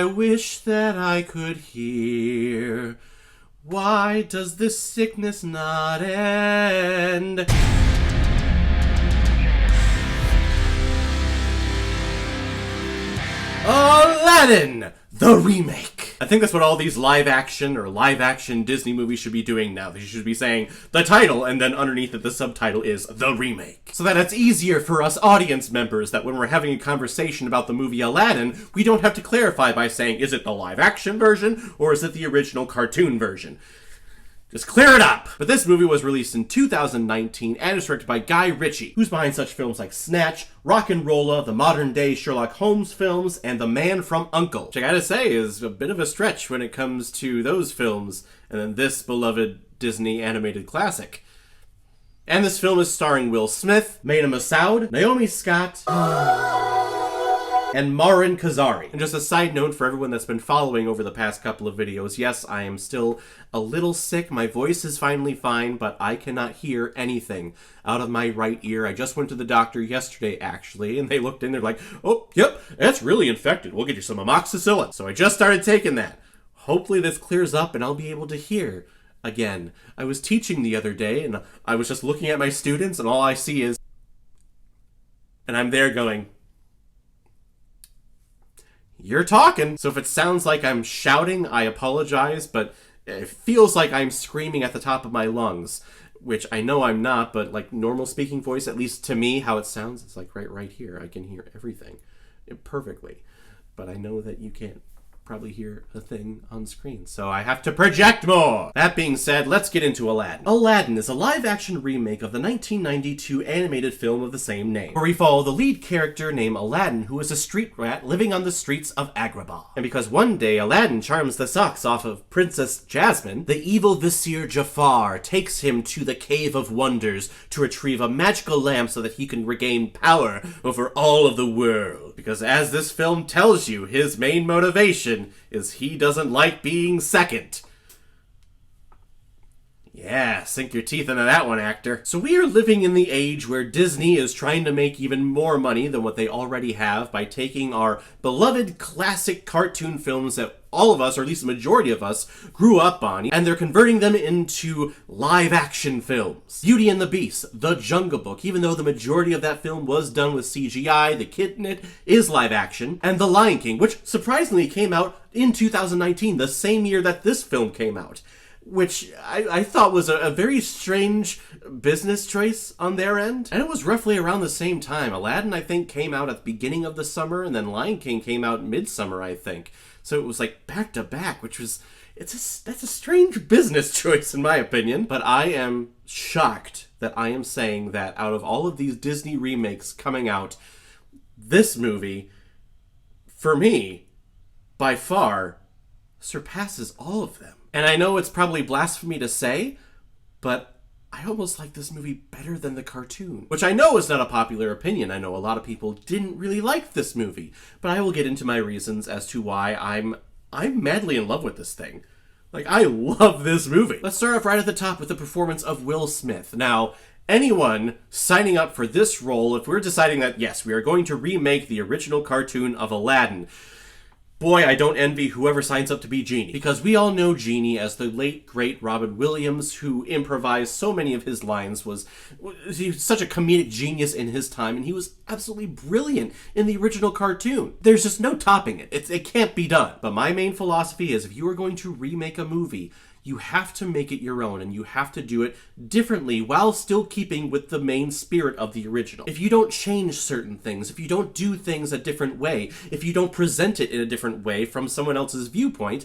I wish that I could hear. Why does this sickness not end? Aladdin, the remake. I think that's what all these live-action Disney movies should be doing now. They should be saying the title, and then underneath it the subtitle is the remake. So that it's easier for us audience members that when we're having a conversation about the movie Aladdin, we don't have to clarify by saying, is it the live-action version, or is it the original cartoon version? Just clear it up! But this movie was released in 2019 and is directed by Guy Ritchie, who's behind such films like Snatch, Rock'n'Rolla, the modern-day Sherlock Holmes films, and The Man from U.N.C.L.E., which I gotta say is a bit of a stretch when it comes to those films, and then this beloved Disney animated classic. And this film is starring Will Smith, Maina Massoud, Naomi Scott, and Marin Kazari. And just a side note for everyone that's been following over the past couple of videos, yes, I am still a little sick. My voice is finally fine, but I cannot hear anything out of my right ear. I just went to the doctor yesterday, actually, and they looked in, they're like, oh, yep, that's really infected. We'll get you some amoxicillin. So I just started taking that. Hopefully this clears up and I'll be able to hear again. I was teaching the other day, and I was just looking at my students, and all I see is, and I'm there going, you're talking. So if it sounds like I'm shouting, I apologize, but it feels like I'm screaming at the top of my lungs, which I know I'm not, but like normal speaking voice, at least to me, how it sounds, it's like right here. I can hear everything perfectly, but I know that you can't probably hear a thing on screen, so I have to project more. That being said, let's get into Aladdin. Aladdin is a live-action remake of the 1992 animated film of the same name, where we follow the lead character named Aladdin, who is a street rat living on the streets of Agrabah. And because one day Aladdin charms the socks off of Princess Jasmine, the evil Vizier Jafar takes him to the Cave of Wonders to retrieve a magical lamp so that he can regain power over all of the world. Because as this film tells you, his main motivation is he doesn't like being second. Yeah, sink your teeth into that one, actor. So we are living in the age where Disney is trying to make even more money than what they already have by taking our beloved classic cartoon films that all of us, or at least the majority of us, grew up on, and they're converting them into live-action films. Beauty and the Beast, The Jungle Book, even though the majority of that film was done with CGI, the kid in it is live-action, and The Lion King, which surprisingly came out in 2019, the same year that this film came out, which I thought was a very strange business choice on their end. And it was roughly around the same time. Aladdin, I think, came out at the beginning of the summer, and then Lion King came out midsummer, I think. So it was like back to back, which was, that's a strange business choice in my opinion. But I am shocked that I am saying that out of all of these Disney remakes coming out, this movie, for me, by far, surpasses all of them. And I know it's probably blasphemy to say, but I almost like this movie better than the cartoon. Which I know is not a popular opinion. I know a lot of people didn't really like this movie. But I will get into my reasons as to why I'm madly in love with this thing. Like, I love this movie. Let's start off right at the top with the performance of Will Smith. Now, anyone signing up for this role, if we're deciding that, yes, we are going to remake the original cartoon of Aladdin, boy, I don't envy whoever signs up to be Genie. Because we all know Genie as the late, great Robin Williams, who improvised so many of his lines. He was such a comedic genius in his time, and he was absolutely brilliant in the original cartoon. There's just no topping it. It can't be done. But my main philosophy is, if you are going to remake a movie, you have to make it your own, and you have to do it differently while still keeping with the main spirit of the original. If you don't change certain things, if you don't do things a different way, if you don't present it in a different way from someone else's viewpoint,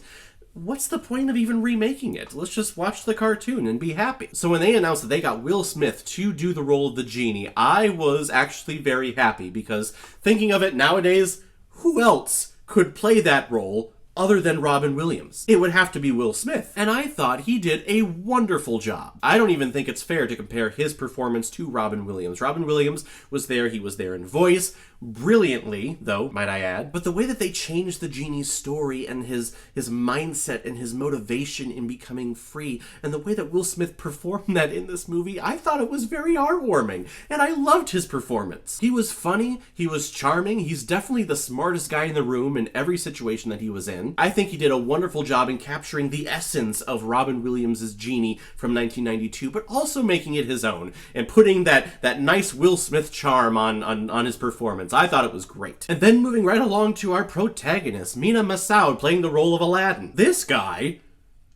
what's the point of even remaking it? Let's just watch the cartoon and be happy. So when they announced that they got Will Smith to do the role of the Genie, I was actually very happy, because thinking of it nowadays, who else could play that role other than Robin Williams. It would have to be Will Smith. And I thought he did a wonderful job. I don't even think it's fair to compare his performance to Robin Williams. Robin Williams was there, he was there in voice, brilliantly, though, might I add. But the way that they changed the genie's story and his mindset and his motivation in becoming free, and the way that Will Smith performed that in this movie, I thought it was very heartwarming. And I loved his performance. He was funny, he was charming, he's definitely the smartest guy in the room in every situation that he was in. I think he did a wonderful job in capturing the essence of Robin Williams' genie from 1992, but also making it his own, and putting that nice Will Smith charm on his performance. I thought it was great. And then moving right along to our protagonist, Mina Massoud playing the role of Aladdin. This guy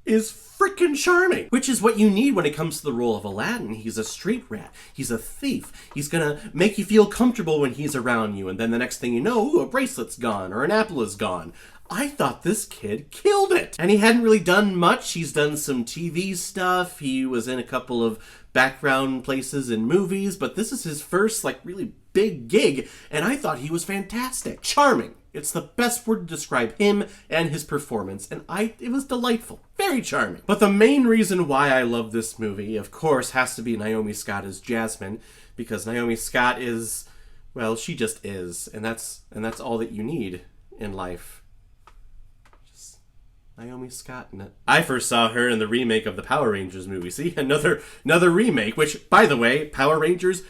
is freaking charming, which is what you need when it comes to the role of Aladdin. He's a street rat. He's a thief. He's gonna make you feel comfortable when he's around you, and then the next thing you know, a bracelet's gone or an apple is gone. I thought this kid killed it. And he hadn't really done much. He's done some TV stuff. He was in a couple of background places in movies, but this is his first, really big gig, and I thought he was fantastic. Charming. It's the best word to describe him and his performance, and it was delightful. Very charming. But the main reason why I love this movie, of course, has to be Naomi Scott as Jasmine, because Naomi Scott is, well, she just is, and that's all that you need in life. Naomi Scott in it. I first saw her in the remake of the Power Rangers movie. See, another remake, which, by the way, Power Rangers,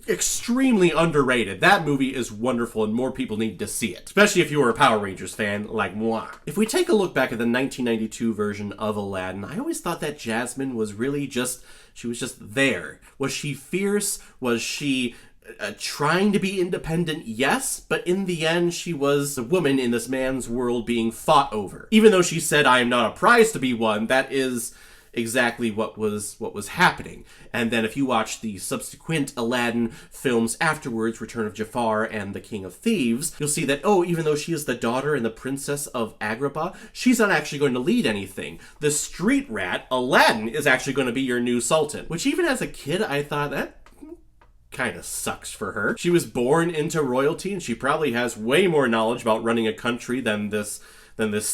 extremely underrated. That movie is wonderful and more people need to see it, especially if you were a Power Rangers fan like moi. If we take a look back at the 1992 version of Aladdin, I always thought that Jasmine was really she was just there. Was she fierce? Was she trying to be independent? Yes, but in the end she was a woman in this man's world being fought over. Even though she said, "I am not a prize to be won," that is exactly what was happening. And then if you watch the subsequent Aladdin films afterwards, Return of Jafar and The King of Thieves, you'll see that, even though she is the daughter and the princess of Agrabah, she's not actually going to lead anything. The street rat, Aladdin, is actually going to be your new sultan. Which even as a kid, I thought that kind of sucks for her. She was born into royalty and she probably has way more knowledge about running a country than this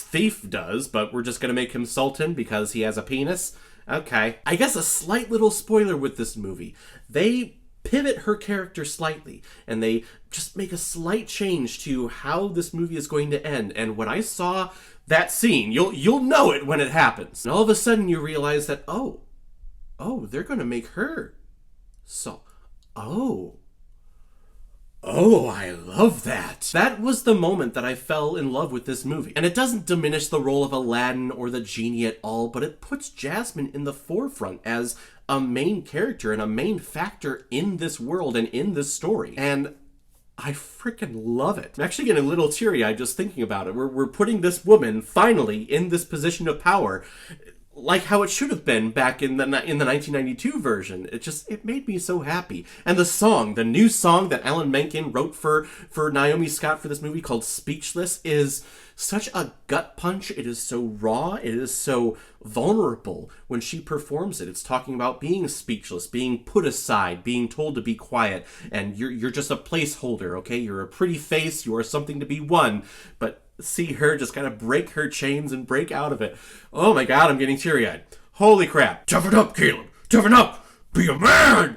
thief does, but we're just gonna make him sultan because he has a penis? Okay. I guess a slight little spoiler with this movie. They pivot her character slightly, and they just make a slight change to how this movie is going to end. And when I saw that scene, you'll know it when it happens. And all of a sudden you realize that, they're gonna make her I love that. That was the moment that I fell in love with this movie. And it doesn't diminish the role of Aladdin or the genie at all, but it puts Jasmine in the forefront as a main character and a main factor in this world and in this story. And I freaking love it. I'm actually getting a little teary-eyed just thinking about it. We're putting this woman finally in this position of power, like how it should have been back in the 1992 version. It made me so happy. And the new song that Alan Menken wrote for Naomi Scott for this movie called Speechless is such a gut punch. It is so raw. It is so vulnerable when she performs it. It's talking about being speechless, being put aside, being told to be quiet, and you're just a placeholder, okay? You're a pretty face, you are something to be won, but see her just kind of break her chains and break out of it. Oh my god, I'm getting teary-eyed. Holy crap. Toughen up, Caleb. Toughen up. Be a man.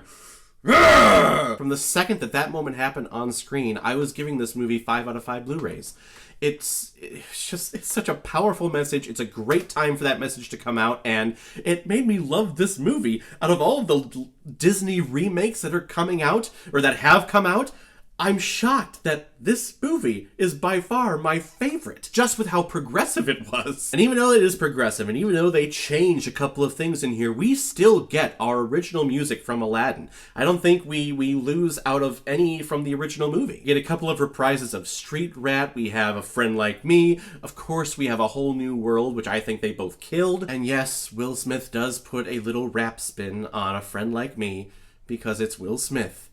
Ah! From the second that moment happened on screen, I was giving this movie 5 out of 5 Blu-rays. It's such a powerful message. It's a great time for that message to come out, and it made me love this movie. Out of all of the Disney remakes that are coming out, or that have come out, I'm shocked that this movie is by far my favorite, just with how progressive it was. And even though it is progressive, and even though they changed a couple of things in here, we still get our original music from Aladdin. I don't think we lose out of any from the original movie. We get a couple of reprises of Street Rat, we have A Friend Like Me, of course we have A Whole New World, which I think they both killed. And yes, Will Smith does put a little rap spin on A Friend Like Me, because it's Will Smith.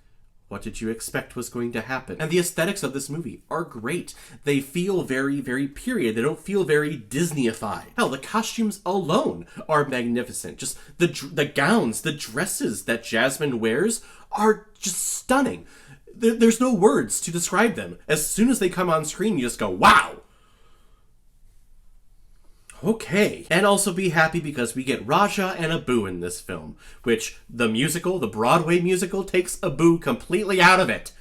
What did you expect was going to happen? And the aesthetics of this movie are great. They feel very, very period. They don't feel very Disney-ified. Hell, the costumes alone are magnificent. Just the gowns, the dresses that Jasmine wears are just stunning. There's no words to describe them. As soon as they come on screen, you just go, wow! Okay. And also be happy because we get Raja and Abu in this film, which the musical, the Broadway musical, takes Abu completely out of it.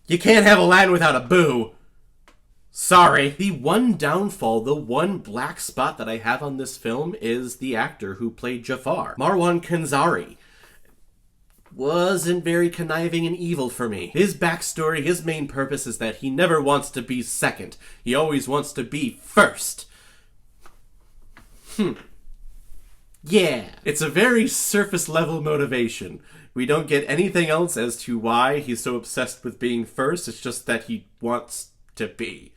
You can't have Aladdin without Abu. Sorry. The one downfall, the one black spot that I have on this film is the actor who played Jafar. Marwan Kenzari wasn't very conniving and evil for me. His backstory, his main purpose is that he never wants to be second. He always wants to be first. Yeah. It's a very surface level motivation. We don't get anything else as to why he's so obsessed with being first. It's just that he wants to be.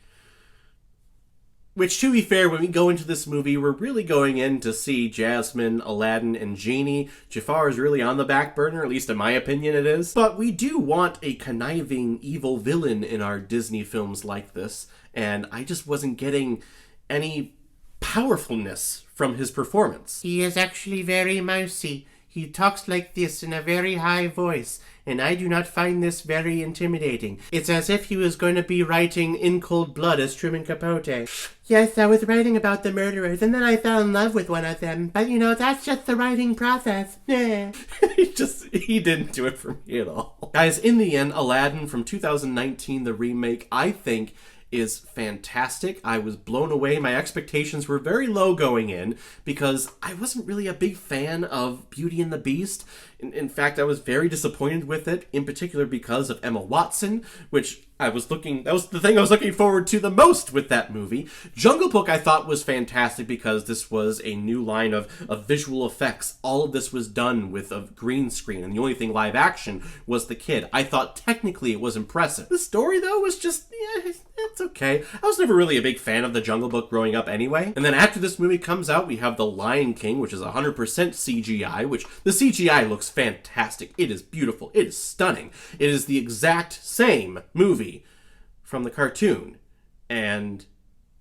Which, to be fair, when we go into this movie, we're really going in to see Jasmine, Aladdin, and Genie. Jafar is really on the back burner, at least in my opinion it is. But we do want a conniving, evil villain in our Disney films like this, and I just wasn't getting any powerfulness from his performance. He is actually very mousy. He talks like this in a very high voice, and I do not find this very intimidating. It's as if he was going to be writing In Cold Blood as Truman Capote. Yes, I was writing about the murderers, and then I fell in love with one of them. But that's just the writing process. He didn't do it for me at all. Guys, in the end, Aladdin from 2019, the remake, I think is fantastic. I was blown away. My expectations were very low going in because I wasn't really a big fan of Beauty and the Beast. In fact, I was very disappointed with it, in particular because of Emma Watson, which that was the thing I was looking forward to the most with that movie. Jungle Book I thought was fantastic because this was a new line of visual effects. All of this was done with a green screen, and the only thing live action was the kid. I thought technically it was impressive. The story, though, was just, it's okay. I was never really a big fan of the Jungle Book growing up anyway. And then after this movie comes out, we have The Lion King, which is 100% CGI, which the CGI looks fantastic. It is beautiful. It is stunning. It is the exact same movie from the cartoon, and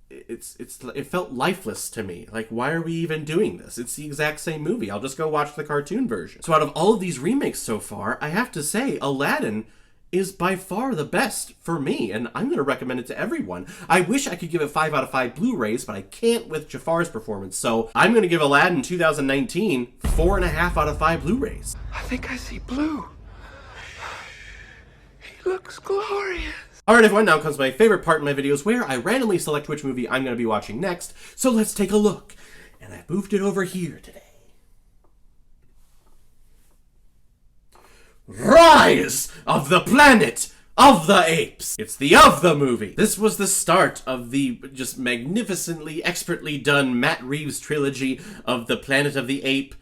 it felt lifeless to me. Like, why are we even doing this? It's the exact same movie. I'll just go watch the cartoon version. So out of all of these remakes so far, I have to say Aladdin is by far the best for me, and I'm going to recommend it to everyone. I wish I could give it 5 out of 5 Blu-rays, but I can't with Jafar's performance, so I'm going to give Aladdin 2019 4.5 out of 5 Blu-rays. I think I see blue. He looks glorious. Alright everyone, now comes my favorite part in my videos where I randomly select which movie I'm going to be watching next, so let's take a look. And I moved it over here today. Rise of the Planet of the Apes! It's the Of the movie. This was the start of the just magnificently, expertly done Matt Reeves trilogy of the Planet of the Ape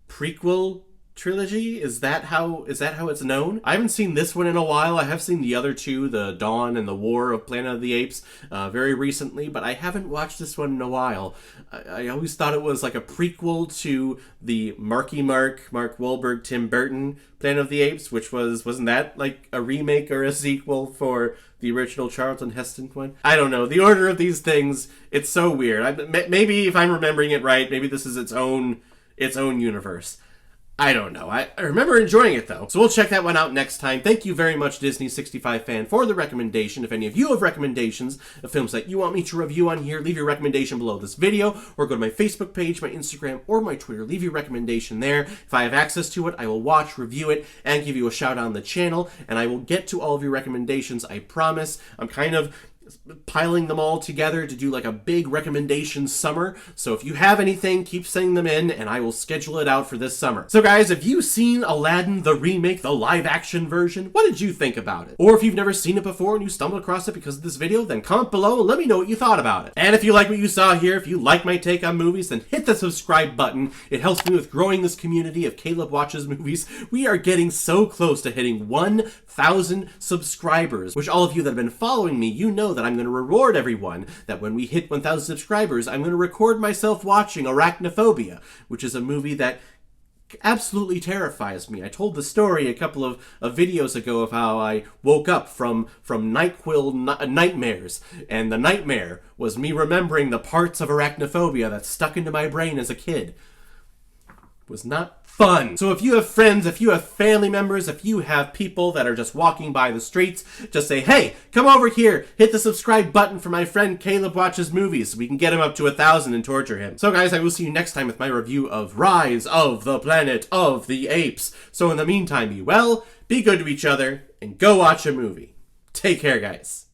prequel trilogy. Is that how it's known? I haven't seen this one in a while. I have seen the other two, the Dawn and the War of Planet of the Apes, very recently, but I haven't watched this one in a while. I always thought it was like a prequel to the Mark Wahlberg, Tim Burton Planet of the Apes, which wasn't that like a remake or a sequel for the original Charlton Heston one? I don't know. The order of these things, it's so weird. Maybe if I'm remembering it right, maybe this is its own universe. I don't know. I remember enjoying it, though. So we'll check that one out next time. Thank you very much, Disney 65 fan, for the recommendation. If any of you have recommendations of films that you want me to review on here, leave your recommendation below this video, or go to my Facebook page, my Instagram, or my Twitter. Leave your recommendation there. If I have access to it, I will watch, review it, and give you a shout out on the channel, and I will get to all of your recommendations, I promise. I'm kind of piling them all together to do like a big recommendation summer. So if you have anything, keep sending them in and I will schedule it out for this summer. So guys, have you seen Aladdin, the remake, the live action version? What did you think about it? Or if you've never seen it before and you stumbled across it because of this video, then comment below and let me know what you thought about it. And if you like what you saw here, if you like my take on movies, then hit the subscribe button. It helps me with growing this community of Caleb Watches Movies. We are getting so close to hitting 1,000 subscribers, which all of you that have been following me, you know that I'm going to reward everyone, that when we hit 1,000 subscribers, I'm going to record myself watching Arachnophobia, which is a movie that absolutely terrifies me. I told the story a couple of videos ago of how I woke up from NyQuil nightmares, and the nightmare was me remembering the parts of Arachnophobia that stuck into my brain as a kid. was not fun. So if you have friends, if you have family members, if you have people that are just walking by the streets, just say, hey, come over here, hit the subscribe button for my friend Caleb Watches Movies so we can get him up to 1,000 and torture him. So guys, I will see you next time with my review of Rise of the Planet of the Apes. So in the meantime, be well, be good to each other, and go watch a movie. Take care, guys.